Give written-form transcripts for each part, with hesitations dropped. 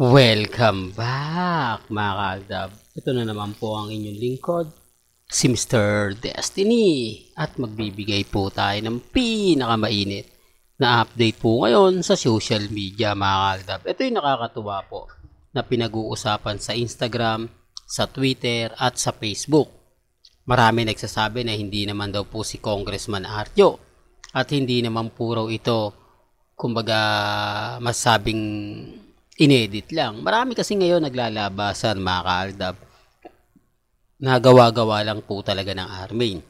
Welcome back mga kaaldab. Ito na naman po ang inyong lingkod, si Mr. Destiny. At magbibigay po tayo ng pinakamainit na update po ngayon sa social media mga kaaldab. Ito yung nakakatuwa po na pinag-uusapan sa Instagram, sa Twitter at sa Facebook. Marami nagsasabi na hindi naman daw po si Congressman Arjo at hindi naman po raw ito kumbaga masabing inedit lang. Marami kasi ngayon naglalabasan mga kaaldab. Nagawa-gawa lang po talaga ng Armin.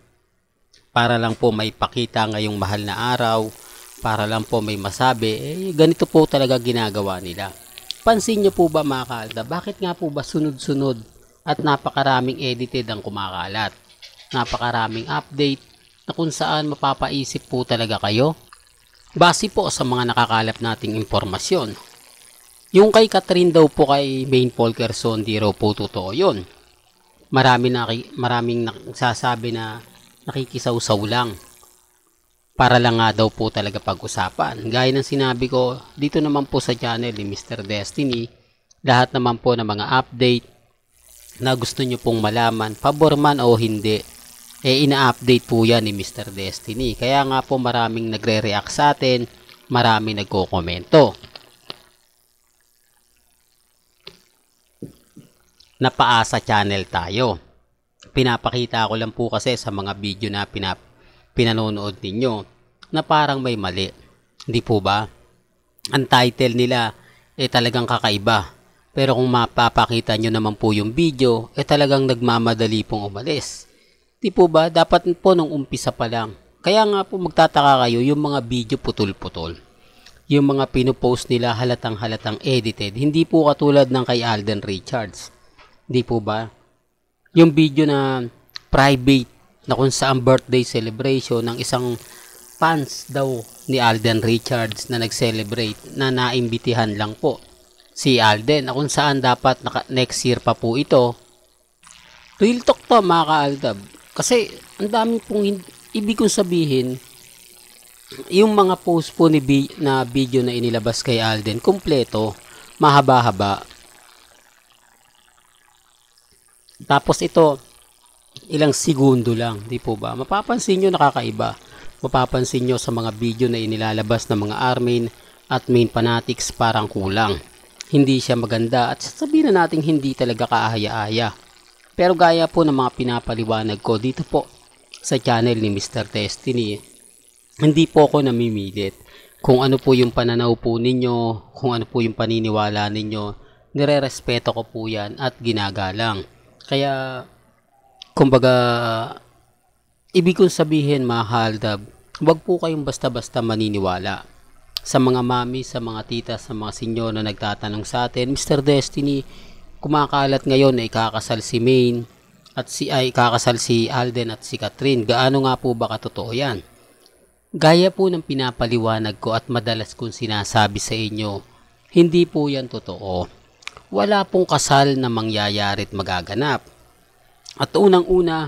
Para lang po may pakita ngayong mahal na araw. Para lang po may masabi. Ganito po talaga ginagawa nila. Pansin nyo po ba mga kaaldab? Bakit nga po ba sunod-sunod at napakaraming edited ang kumakalat? Napakaraming update na kung saan mapapaisip po talaga kayo? Base po sa mga nakakalap nating impormasyon. Yung kay Catherine daw po kay Maine Fulkerson, di raw po totoo yun. Maraming nagsasabi na nakikisaw-saw lang. Para lang nga daw po talaga pag-usapan. Gaya ng sinabi ko, dito naman po sa channel ni Mr. Destiny, lahat naman po ng mga update na gusto nyo pong malaman, pabor man o hindi, ina-update po yan ni Mr. Destiny. Kaya nga po maraming nagre-react sa atin, maraming nagko-komento. Napaasa channel tayo. Pinapakita ko lang po kasi sa mga video na pinanonood ninyo na parang may mali. Hindi po ba? Ang title nila talagang kakaiba. Pero kung mapapakita nyo naman po yung video, talagang nagmamadali pong umalis. Di po ba? Dapat po nung umpisa pa lang. Kaya nga po magtataka kayo yung mga video putol-putol. Yung mga pinopost nila halatang edited. Hindi po katulad ng kay Alden Richards. Di po ba? Yung video na private na kung saan birthday celebration ng isang fans daw ni Alden Richards na nag-celebrate na naimbitihan lang po si Alden na kung saan dapat next year pa po ito. Real talk to mga kaaldab. Kasi ang dami pong ibig kong sabihin yung mga post po na video na inilabas kay Alden kompleto, mahaba-haba. Tapos ito, ilang segundo lang, di po ba? Mapapansin nyo nakakaiba. Mapapansin nyo sa mga video na inilalabas ng mga Armin at Maine fanatics parang kulang. Hindi siya maganda at sasabihin na natin hindi talaga kaahaya-aya. Pero gaya po ng mga pinapaliwanag ko dito po sa channel ni Mr. Destiny, hindi po ako namimilit. Kung ano po yung pananaw po ninyo, kung ano po yung paniniwala ninyo, nire-respeto ko po yan at ginagalang. Kaya, kumbaga, ibig kong sabihin mga kaaldab, huwag po kayong basta-basta maniniwala. Sa mga mami, sa mga tita, sa mga senyor na nagtatanong sa atin, Mr. Destiny, kumakalat ngayon na ikakasal si Maine at ikakasal si Alden at si Catherine. Gaano nga po ba katotoo yan? Gaya po ng pinapaliwanag ko at madalas kong sinasabi sa inyo, hindi po yan totoo. Wala pong kasal na mangyayari at magaganap. At unang-una,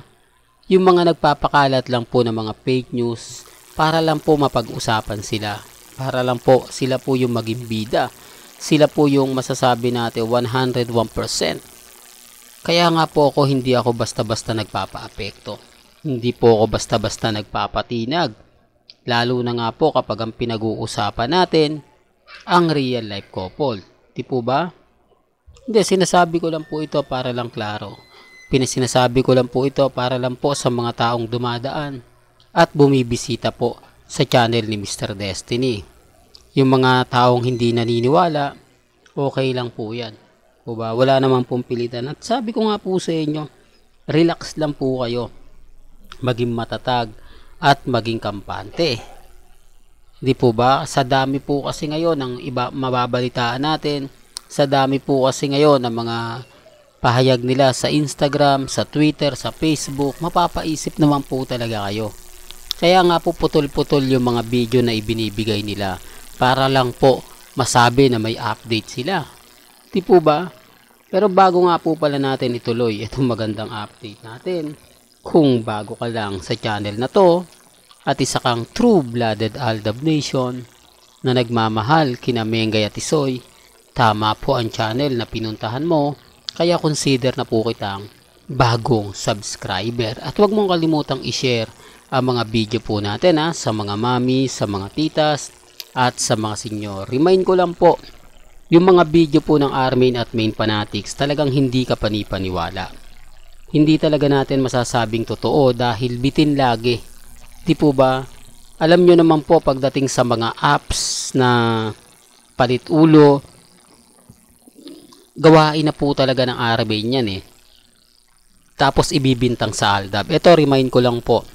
yung mga nagpapakalat lang po ng mga fake news para lang po mapag-usapan sila. Para lang po sila po yung maging bida. Sila po yung masasabi natin 101%. Kaya nga po hindi ako basta-basta nagpapa-apekto. Hindi po ako basta-basta nagpapatinag. Lalo na nga po kapag ang pinag-uusapan natin, ang real life couple. Di po ba? Hindi, sinasabi ko lang po ito para lang klaro. Sinasabi ko lang po ito para lang po sa mga taong dumadaan at bumibisita po sa channel ni Mr. Destiny. Yung mga taong hindi naniniwala, okay lang po yan. O ba? Wala naman pong pilitan. At sabi ko nga po sa inyo, relax lang po kayo. Maging matatag at maging kampante. Di po ba? Sa dami po kasi ngayon ng iba mababalitaan natin, sa dami po kasi ngayon ng mga pahayag nila sa Instagram, sa Twitter, sa Facebook, mapapaisip naman po talaga kayo. Kaya nga po putol-putol yung mga video na ibinibigay nila para lang po masabi na may update sila. Di po ba? Pero bago nga po pala natin ituloy itong magandang update natin, kung bago ka lang sa channel na to at isa kang true-blooded Aldab Nation na nagmamahal kina Mengay at Isoy, tama po ang channel na pinuntahan mo, kaya consider na po kitang bagong subscriber. At huwag mong kalimutang i-share ang mga video po natin sa mga mami, sa mga titas, at sa mga senyor. Remind ko lang po, yung mga video po ng Armin at Main Fanatics talagang hindi ka panipaniwala. Hindi talaga natin masasabing totoo dahil bitin lagi. Di po ba? Alam nyo naman po pagdating sa mga apps na palit ulo, gawain na po talaga ng Armin yan Tapos ibibintang sa Aldab. Ito, remind ko lang po,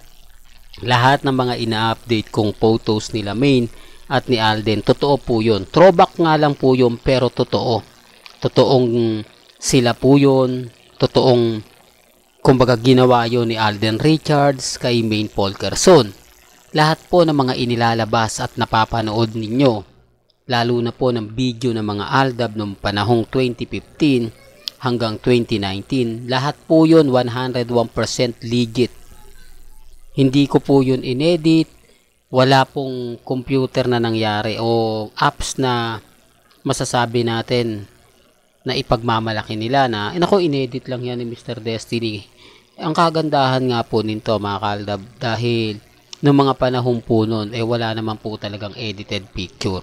lahat ng mga ina-update kong photos nila Main at ni Alden, totoo po yun. Throwback nga lang po yun, pero totoo. Totoong sila po yun. Totoong, kumbaga, ginawa yun ni Alden Richards kay Main Polkerson. Lahat po ng mga inilalabas at napapanood ninyo, lalo na po ng video ng mga Aldab noong panahong 2015 hanggang 2019, lahat po yun 101% legit. Hindi ko po yun inedit, wala pong computer na nangyari o apps na masasabi natin na ipagmamalaki nila na nako, inedit lang yan ni Mr. Destiny. Ang kagandahan nga po nito mga kaaldab, dahil noong mga panahon po noon wala naman po talagang edited picture.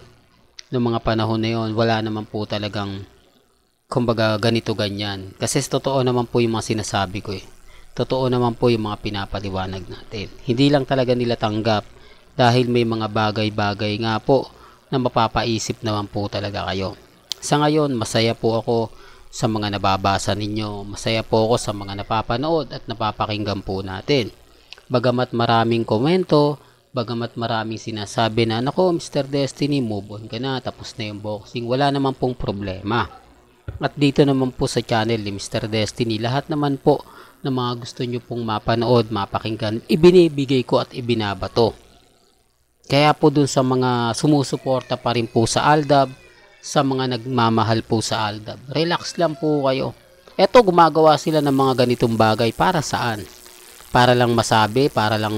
Noong mga panahon na yon, wala naman po talagang kumbaga ganito ganyan. Kasi totoo naman po yung mga sinasabi ko Totoo naman po yung mga pinapaliwanag natin. Hindi lang talaga nila tanggap dahil may mga bagay-bagay nga po na mapapaisip naman po talaga kayo. Sa ngayon, masaya po ako sa mga nababasa ninyo. Masaya po ako sa mga napapanood at napapakinggan po natin. Bagamat maraming komento, bagamat maraming sinasabi na, nako Mr. Destiny, move on ka na, tapos na yung boxing, wala naman pong problema. At dito naman po sa channel ni Mr. Destiny, lahat naman po na mga gusto nyo pong mapanood, mapakinggan, ibinibigay ko at ibinabato. Kaya po dun sa mga sumusuporta pa rin po sa Aldab, sa mga nagmamahal po sa Aldab, relax lang po kayo. Eto, gumagawa sila ng mga ganitong bagay para saan? Para lang masabi, para lang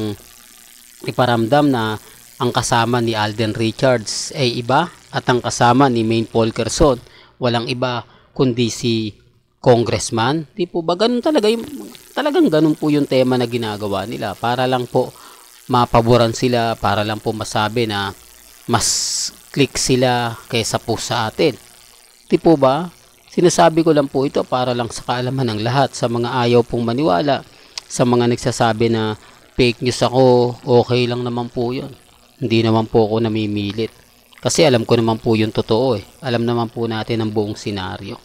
iparamdam na ang kasama ni Alden Richards ay iba at ang kasama ni Main Polkerson walang iba kundi si congressman. Di po ba ganun talaga talagang ganun po yung tema na ginagawa nila para lang po mapaboran sila, para lang po masabi na mas click sila kaysa po sa atin. Di po ba? Sinasabi ko lang po ito para lang sa kaalaman ng lahat, sa mga ayaw pong maniwala, sa mga nagsasabi na fake news ako, okay lang naman po yun. Hindi naman po ako namimilit. Kasi alam ko naman po yung totoo Alam naman po natin ang buong senaryo.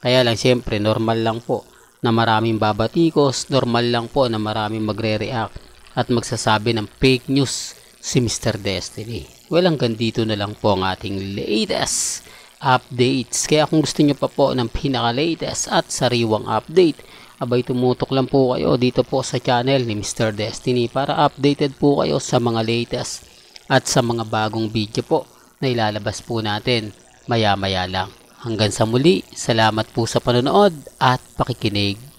Kaya lang siyempre normal lang po na maraming babatikos, normal lang po na maraming magre-react at magsasabi ng fake news si Mr. Destiny. Well, hanggang dito na lang po ang ating latest updates. Kaya kung gusto nyo pa po ng pinaka-latest at sariwang update, abay tumutok lang po kayo dito po sa channel ni Mr. Destiny para updated po kayo sa mga latest at sa mga bagong video po na ilalabas po natin maya-maya lang. Hanggang sa muli, salamat po sa panonood at pakikinig.